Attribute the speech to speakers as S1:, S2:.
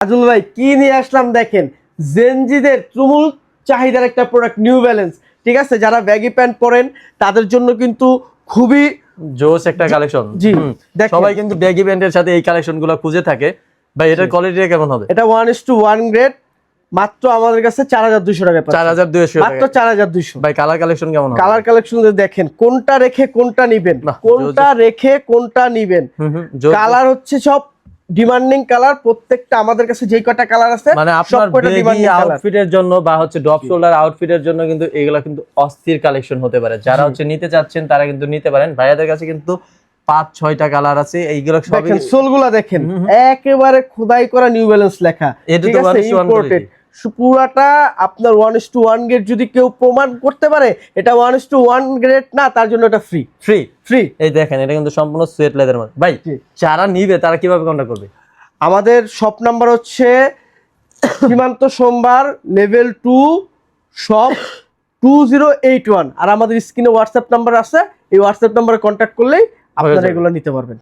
S1: আজুল ভাই কি নিয়ে আসলাম দেখেন, জেনজিদের তুমুল চাহিদার একটা প্রোডাক্ট নিউ ব্যালেন্স। ঠিক আছে, যারা ব্যাগি প্যান্ট পরেন তাদের জন্য কিন্তু খুবই
S2: জোস একটা কালেকশন।
S1: জি
S2: সবাই কিন্তু ব্যাগি প্যান্টের সাথে এই কালেকশনগুলো খুঁজে থাকে। ভাই এটার কোয়ালিটিটা কেমন হবে?
S1: এটা 1:1 গ্রেড, মাত্র আমাদের কাছে 4200 টাকা পাচ্ছেন।
S2: 4200
S1: মাত্র 4200।
S2: ভাই কালার কালেকশন কেমন হবে?
S1: কালার কালেকশন দেখেন, কোনটা রেখে কোনটা নিবেন, কোনটা রেখে কোনটা নিবেন। কালার হচ্ছে সব ডিমান্ডিং কালার, প্রত্যেকটা আমাদের কাছে যেই কটা কালার আছে
S2: মানে আপনার বেগি আউটফিটের জন্য বা হচ্ছে ড্রপ শোল্ডার আউটফিটের জন্য কিন্তু এগুলা কিন্তু অস্থির কালেকশন হতে পারে। যারা হচ্ছে নিতে চাচ্ছেন তারা কিন্তু নিতে পারেন। ভাইয়াদের কাছে কিন্তু 5-6টা কালার আছে। এইগুলো সবই
S1: দেখেন, সোলগুলা দেখেন একেবারে খোদাই করা নিউ ব্যালেন্স লেখা। ঠিক আছে, ইম্পোর্টেড পুরাটা আপনার 1:1 গ্রেড। যদি কেউ প্রমাণ করতে পারে এটা 1:1 গ্রেড না, তার জন্য এটা ফ্রি ফ্রি ফ্রি।
S2: এই দেখেন, এটা কিন্তু সম্পূর্ণ সুয়েট লেদার মধ্যে। ভাই যারা নিবে তারা কিভাবে কন্টাক্ট করবে?
S1: আমাদের শপ নাম্বার হচ্ছে সীমান্ত সোমবার, লেভেল 2, শপ 2081। আর আমাদের স্ক্রিনে হোয়াটসঅ্যাপ নাম্বার আছে, এই হোয়াটসঅ্যাপ নাম্বারে কন্ট্যাক্ট করলেই আপনারা এগুলো নিতে পারবেন।